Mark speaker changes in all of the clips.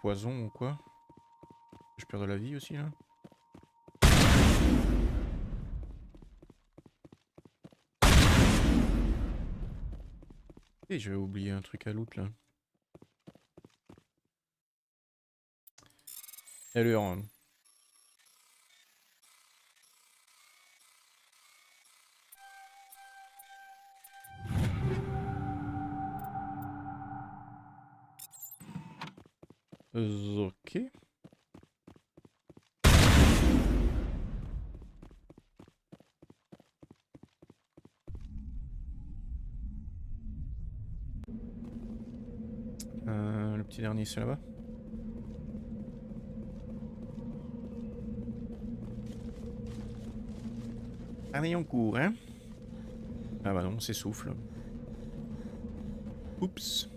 Speaker 1: poison ou quoi? Je perds de la vie aussi là. Et j'avais oublié un truc à loot là. Alors. Ok. Le petit dernier c'est là-bas. Allez on court hein. Ah bah non, s'essouffle. Oups.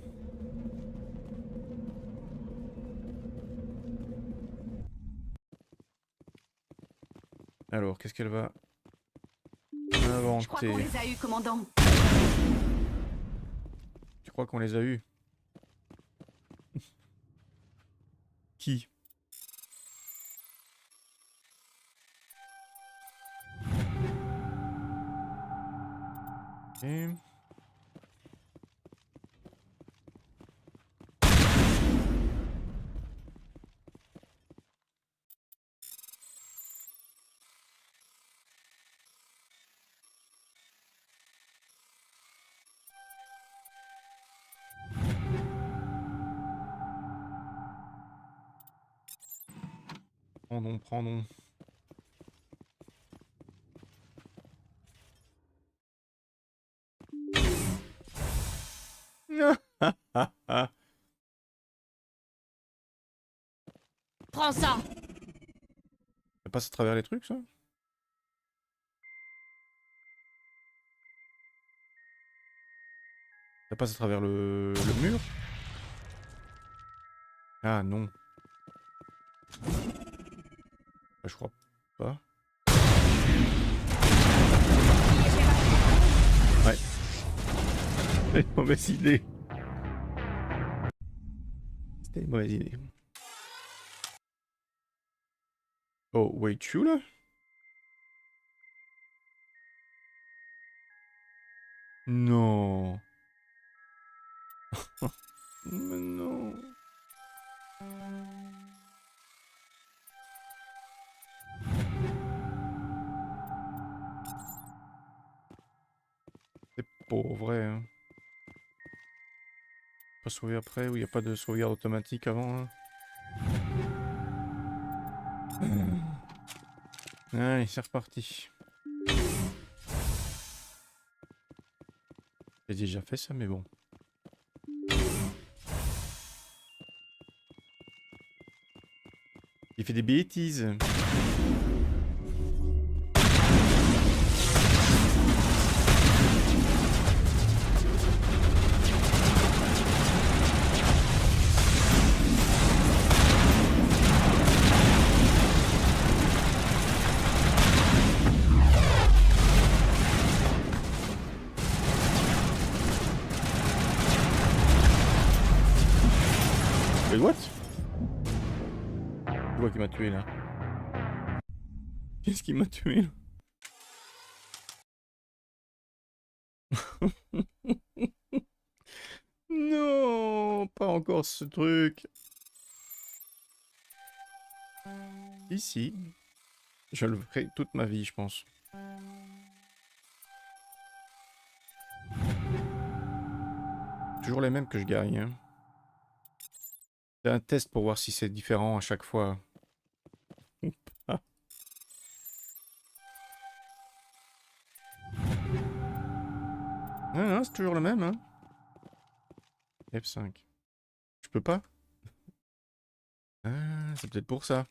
Speaker 1: Alors, qu'est-ce qu'elle va inventer?
Speaker 2: Je crois qu'on les a eus, commandant.
Speaker 1: Tu crois qu'on les a eus? Qui? Et... Prendons, prendons.
Speaker 2: Prends ça.
Speaker 1: Ça passe à travers les trucs, ça? Ça passe à travers le mur? Ah non. Bah, je crois pas. Ouais. C'était une mauvaise idée. C'était une mauvaise idée. Oh, wait, you là? Non. Mais non. C'est pas vrai, hein. Pas sauver après, ou il n'y a pas de sauvegarde automatique avant, hein. Allez, c'est reparti. J'ai déjà fait ça, mais bon. Il fait des bêtises. Mais what? C'est quoi qui m'a tué là? Qu'est-ce qui m'a tué là? Non, pas encore ce truc. Ici. Je le ferai toute ma vie, je pense. Toujours les mêmes que je gagne. Hein. C'est un test pour voir si c'est différent à chaque fois. Ah. Non, non, c'est toujours le même. Hein. F5. Je peux pas? Ah, c'est peut-être pour ça.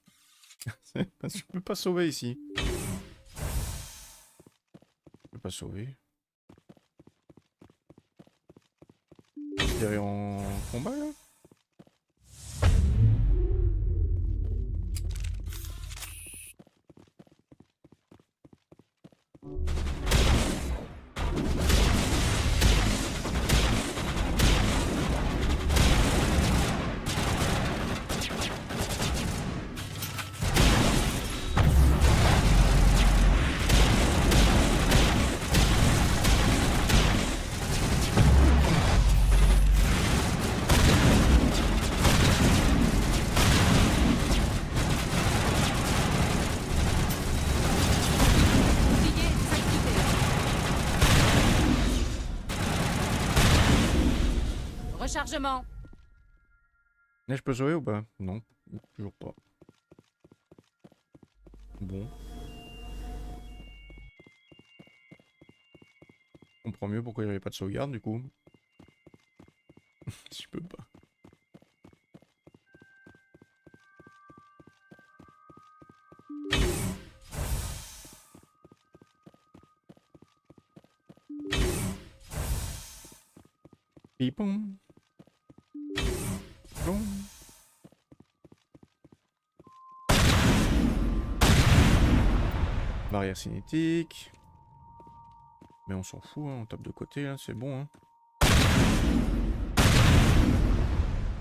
Speaker 1: Parce que je peux pas sauver ici. Je peux pas sauver. Considéré en combat là?
Speaker 2: chargement.
Speaker 1: Là, je peux sauver ou pas? Non, toujours pas. Bon. Je comprends mieux pourquoi il n'y avait pas de sauvegarde du coup. Si je peux pas. Pipon. Plom. Barrière cinétique. Mais on s'en fout, hein, on tape de côté, là, c'est bon. Hein.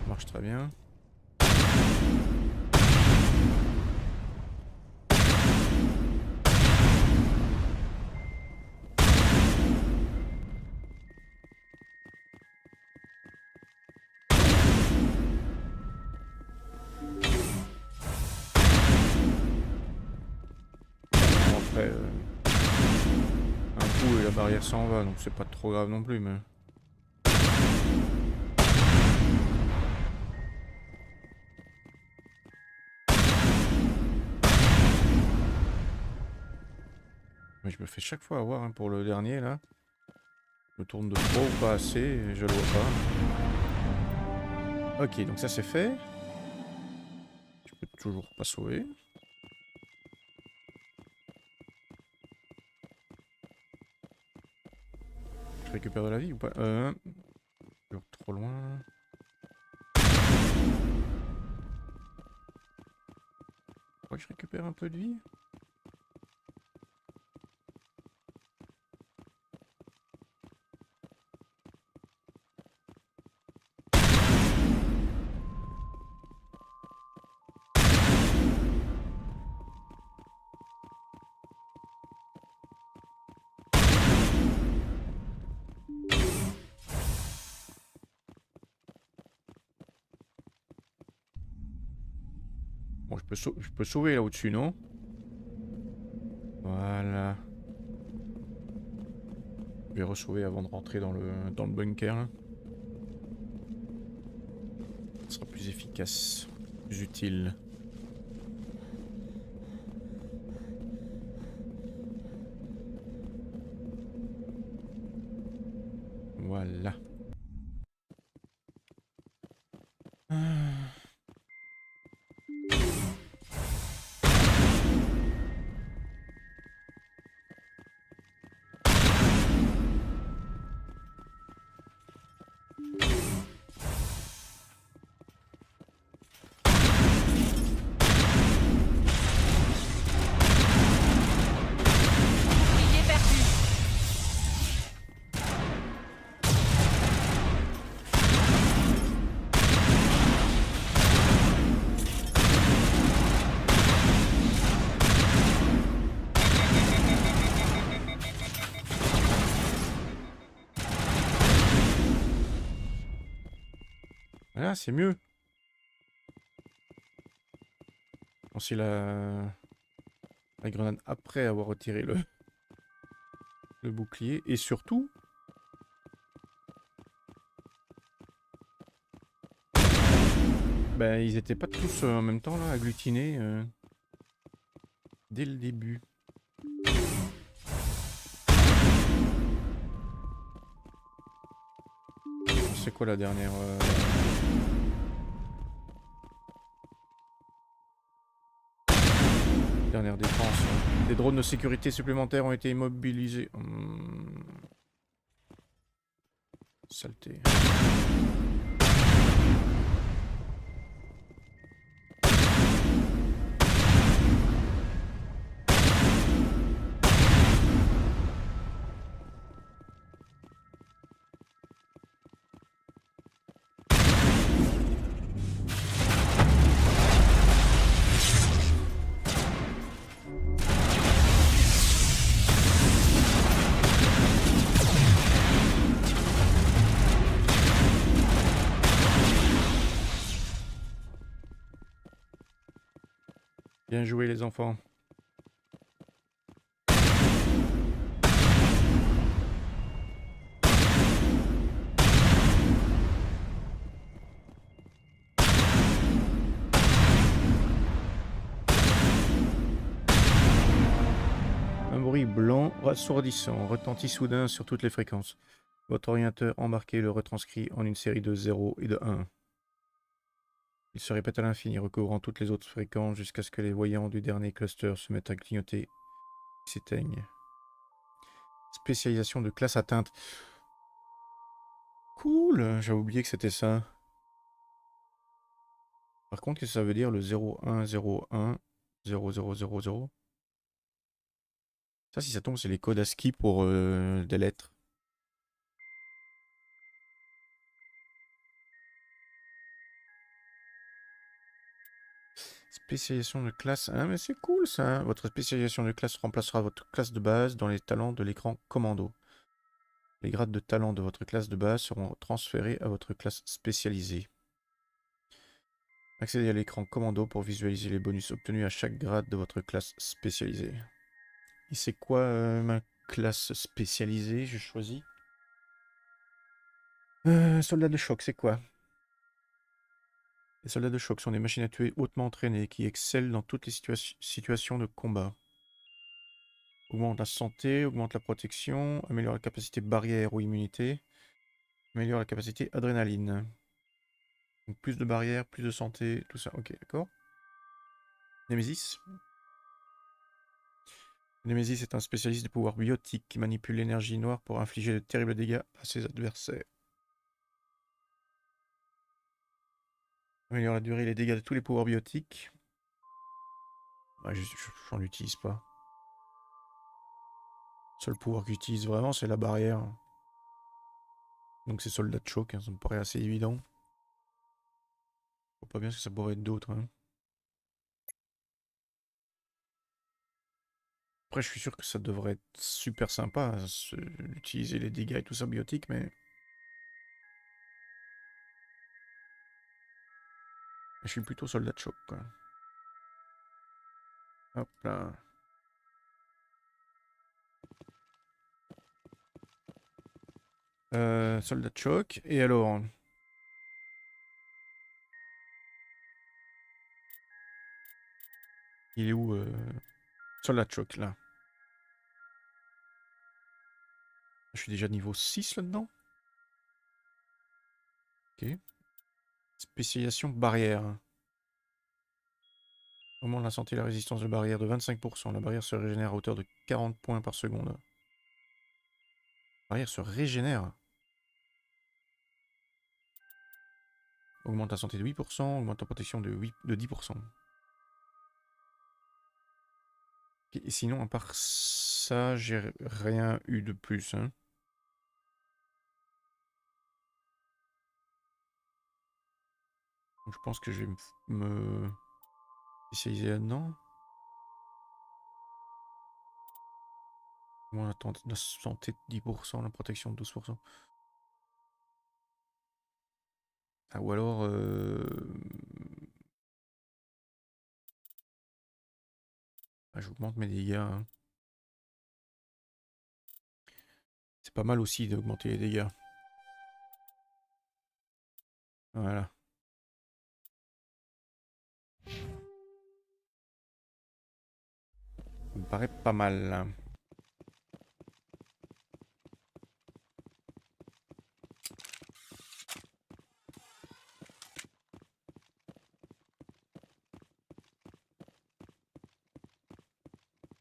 Speaker 1: Ça marche très bien. Après, un coup et la barrière s'en va, donc c'est pas trop grave non plus, mais... Mais je me fais chaque fois avoir hein, pour le dernier, là. Je me tourne de trop ou pas assez, et je le vois pas. Ok, donc ça c'est fait. Je peux toujours pas sauver. Je récupère de la vie ou pas? Toujours trop loin. Je crois que je récupère un peu de vie. Bon, je peux sauver là au-dessus, non? Voilà. Je vais re-sauver avant de rentrer dans le bunker. Là. Ce sera plus efficace, plus utile. Voilà.
Speaker 2: Idée perdue.
Speaker 1: Voilà, c'est mieux. Lancer la grenade après avoir retiré le bouclier. Et surtout... Ben, ils étaient pas tous en même temps là, agglutinés dès le début. C'est quoi la dernière dernière défense? Des drones de sécurité supplémentaires ont été immobilisés. Saleté. Bien joué les enfants. bruit blanc assourdissant retentit soudain sur toutes les fréquences. Votre orienteur embarqué le retranscrit en une série de 0 et de 1. Il se répète à l'infini, recouvrant toutes les autres fréquences jusqu'à ce que les voyants du dernier cluster se mettent à clignoter et s'éteignent. Spécialisation de classe atteinte. Cool, j'avais oublié que c'était ça. Par contre, qu'est-ce que ça veut dire le 0101 0000? Ça, si ça tombe, c'est les codes ASCII pour des lettres. Spécialisation de classe. Ah, mais c'est cool ça. Votre spécialisation de classe remplacera votre classe de base dans les talents de l'écran commando. Les grades de talent de votre classe de base seront transférés à votre classe spécialisée. Accédez à l'écran commando pour visualiser les bonus obtenus à chaque grade de votre classe spécialisée. Et c'est quoi ma classe spécialisée? Je choisis. Soldat de choc, c'est quoi? Les soldats de choc sont des machines à tuer hautement entraînées qui excellent dans toutes les situations de combat. Augmente la santé, augmente la protection, améliore la capacité barrière ou immunité, améliore la capacité adrénaline. Donc plus de barrière, plus de santé, tout ça. Ok, d'accord. Nemesis. Nemesis est un spécialiste des pouvoirs biotiques qui manipule l'énergie noire pour infliger de terribles dégâts à ses adversaires. Améliore la durée et les dégâts de tous les pouvoirs biotiques. Ouais, j'en utilise pas. Le seul pouvoir que j'utilise vraiment, c'est la barrière. Donc c'est soldat de choc, hein, ça me paraît assez évident. Je vois pas bien ce que ça pourrait être d'autre. Hein. Après, je suis sûr que ça devrait être super sympa, d'utiliser les dégâts et tout ça biotique, mais... Je suis plutôt soldat de choc, quoi. Hop là. Soldat de choc, et alors... Il est où soldat de choc, là. Je suis déjà niveau 6 là-dedans. Ok. Spécialisation barrière. Augmente la santé et la résistance de barrière de 25%. La barrière se régénère à hauteur de 40 points par seconde. La barrière se régénère. Augmente la santé de 8%, augmente la protection de 10%. Et sinon, à part ça, j'ai rien eu de plus. Hein. Donc, je pense que je vais me spécialiser là-dedans. Bon, la santé de 10%, la protection de 12%. Ah, ou alors... Ah, j'augmente mes dégâts. Hein. C'est pas mal aussi d'augmenter les dégâts. Voilà. Ça me paraît pas mal. Là.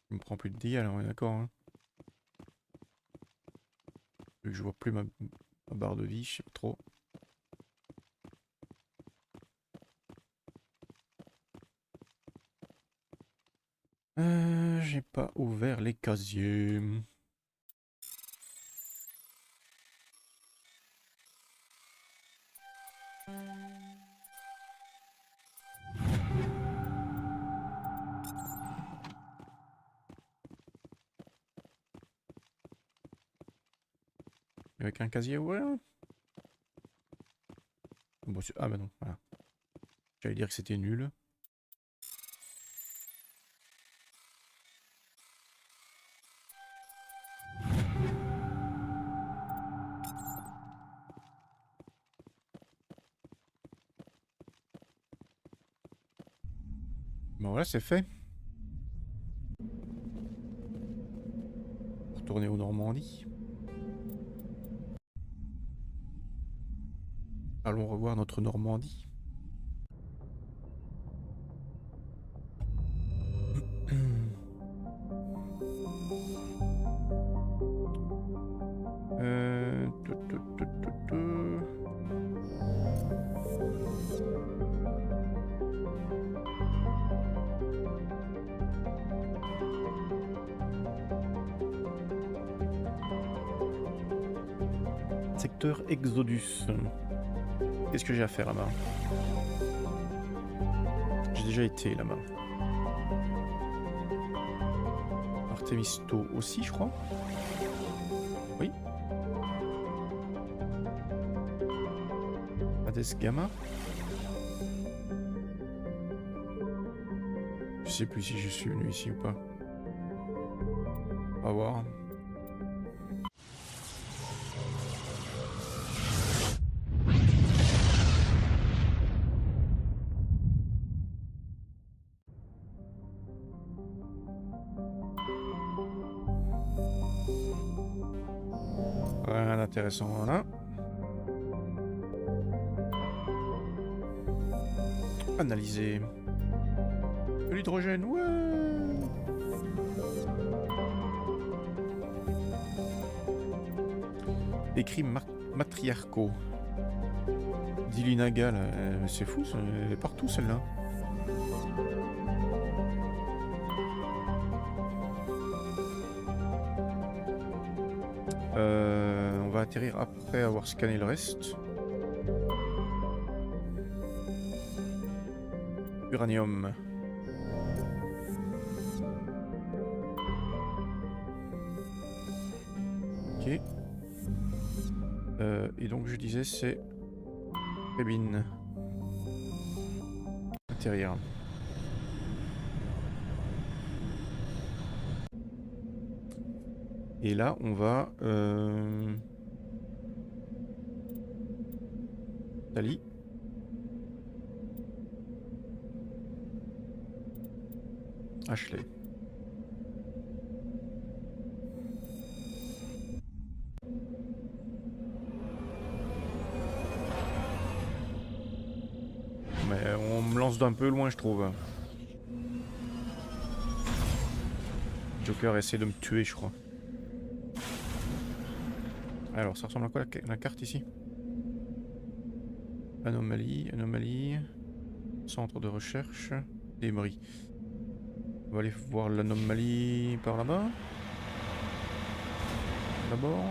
Speaker 1: Je me prends plus de dégâts là, on est d'accord. Hein. Vu que je vois plus ma barre de vie, je sais pas trop. J'ai pas ouvert les casiers. Avec un casier ouvert. Bon, ah bah non, voilà. J'allais dire que c'était nul. Bon voilà, c'est fait. retourner aux Normandies. Allons revoir notre Normandie. Tout, tout, tout, tout, tout. Secteur Exodus. Qu'est-ce que j'ai à faire là-bas? J'ai déjà été là-bas. Artemisto aussi, je crois. Oui. Hades Gamma. Je sais plus si je suis venu ici ou pas. On va voir. Rien d'intéressant là. Analyser. De l'hydrogène, ouais. Écrits matriarcaux. Dilinaga, c'est fou, elle est partout celle-là. On va atterrir après avoir scanné le reste. Uranium. Ok. Et donc je disais c'est cabine. Atterrir. Et là on va Tali. Ashley. Mais on me lance d'un peu loin, je trouve. Joker essaie de me tuer, je crois. Alors, ça ressemble à quoi la carte ici? Anomalie, anomalie. Centre de recherche. Débris. On va aller voir l'anomalie par là-bas. D'abord.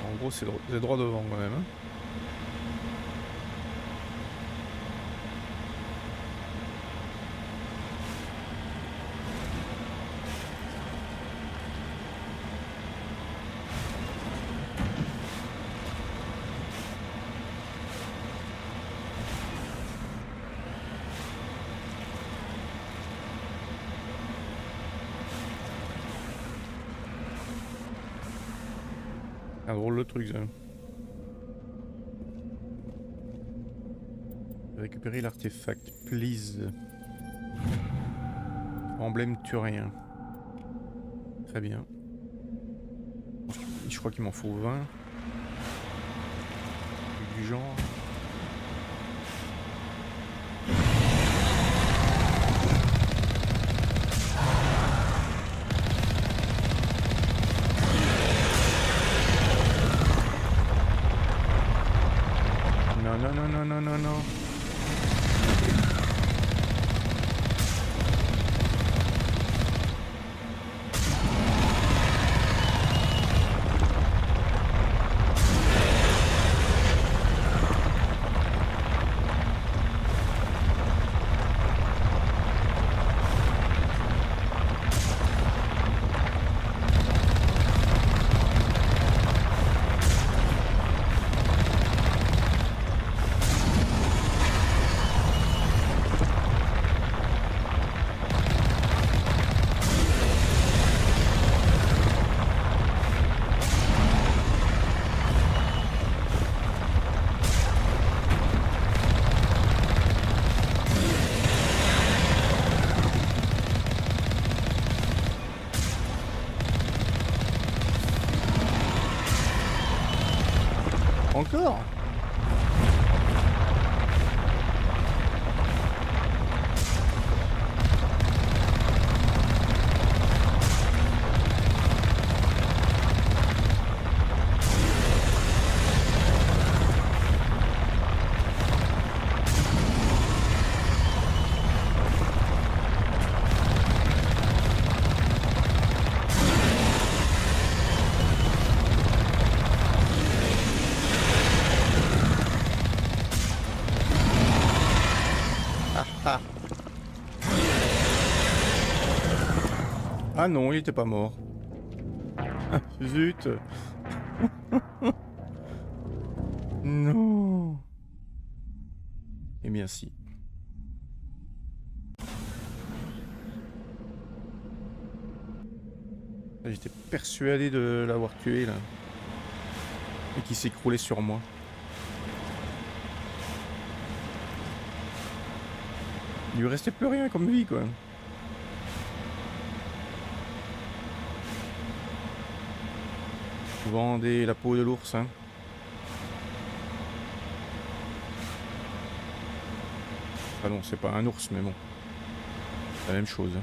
Speaker 1: En gros, c'est droit devant quand même. Hein. Un drôle de truc ça. Récupérer l'artefact, please. Emblème turien. Très bien. Je crois qu'il m'en faut 20. Du genre. Non. Encore? Ah. Ah non, il était pas mort. Ah, zut. Non. Eh bien si. J'étais persuadé de l'avoir tué là. Et qu'il s'écroulait sur moi. Il lui restait plus rien comme vie quoi. Vous vendez la peau de l'ours hein. Ah non, c'est pas un ours mais bon. C'est la même chose. Hein.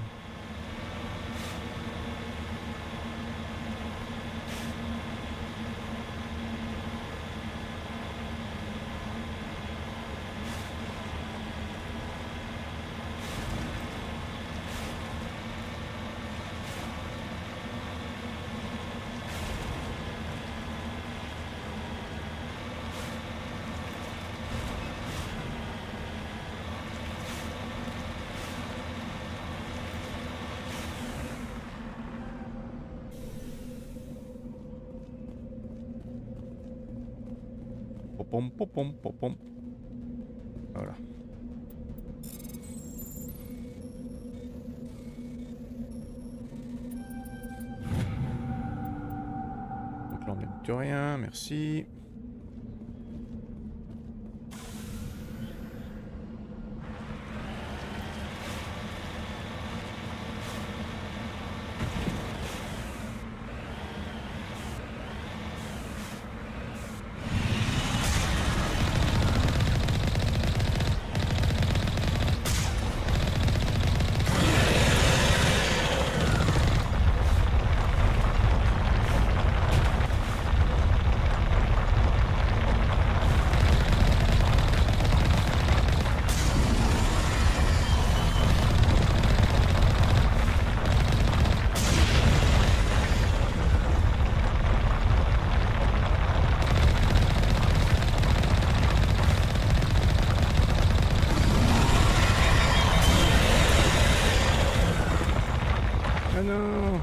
Speaker 1: Popom, popom, popom. Voilà. Donc là on met plus rien, merci. Ah non.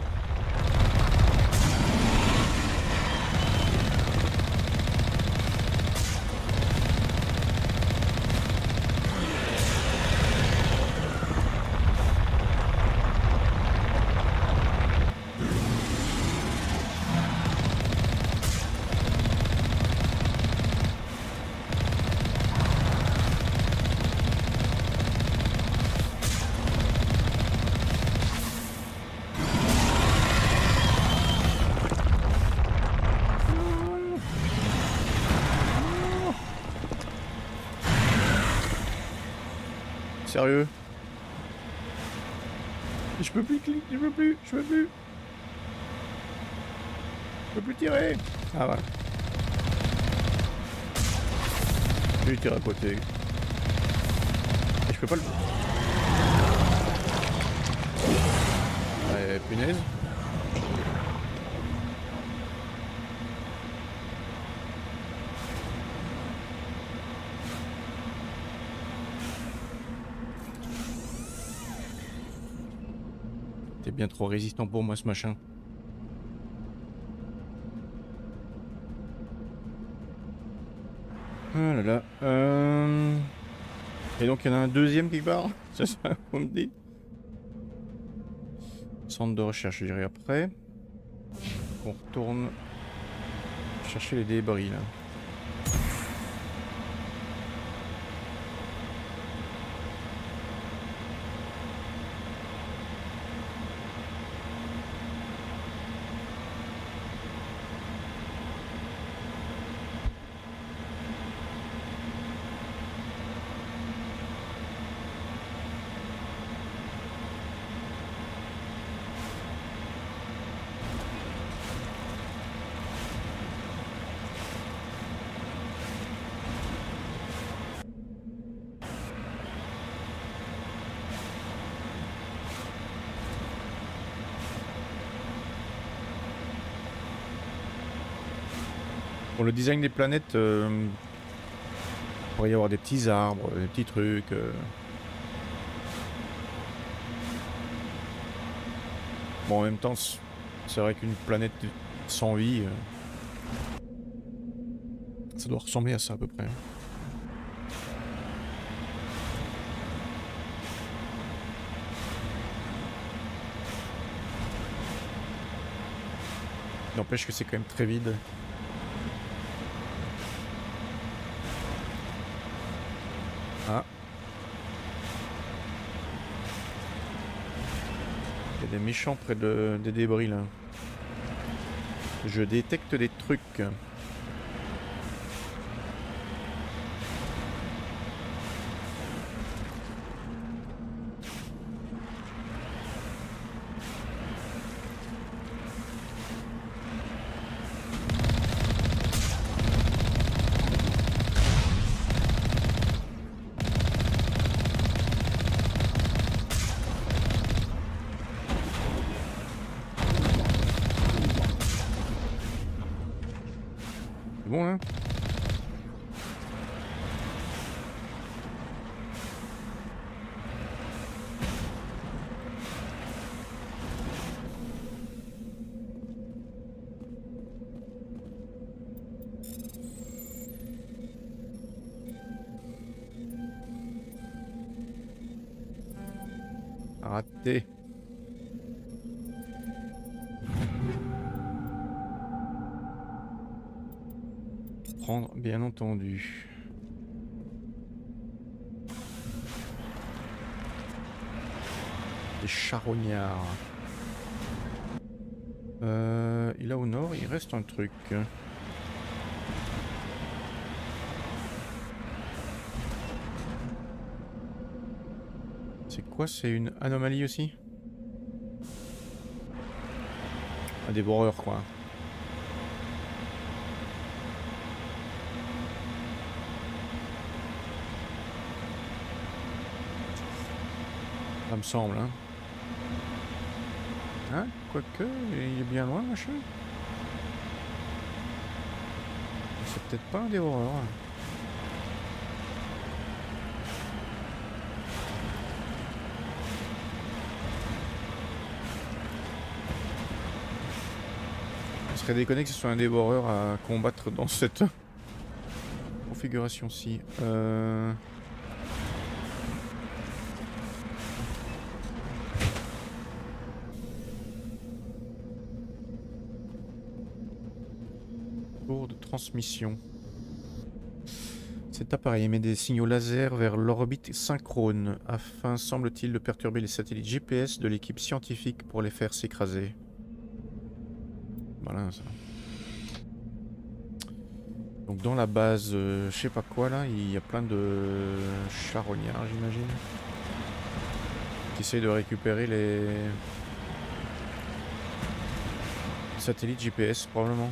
Speaker 1: Sérieux? Je peux plus cliquer, je peux plus. Je peux plus tirer. Ah voilà. Je vais tirer à côté. Et je peux pas le... Ouais, punaise. T'es bien trop résistant pour moi ce machin. Ah là là. Et donc il y en a un deuxième quelque part. C'est ça, vous me dites. Centre de recherche, je dirais après. On retourne chercher les débris là. Pour le design des planètes, il pourrait y avoir des petits arbres, des petits trucs. Bon, en même temps, c'est vrai qu'une planète sans vie, ça doit ressembler à ça à peu près. N'empêche que c'est quand même très vide. Ah. Il y a des méchants près des débris là. Je détecte des trucs. C'est bon là? Raté. Prendre, bien entendu. Des charognards. Et là au nord, il reste un truc. C'est quoi? C'est une anomalie aussi? Un dévoreur quoi. Ça me semble, hein. Hein? Quoique, il est bien loin, machin. C'est peut-être pas un dévoreur. Ce serait déconné que ce soit un dévoreur à combattre dans cette configuration-ci. Tour de transmission. Cet appareil émet des signaux laser vers l'orbite synchrone afin, semble-t-il, de perturber les satellites GPS de l'équipe scientifique pour les faire s'écraser. Voilà ça. Donc dans la base, je sais pas quoi là, il y a plein de charognards j'imagine. Qui essayent de récupérer les satellites GPS probablement.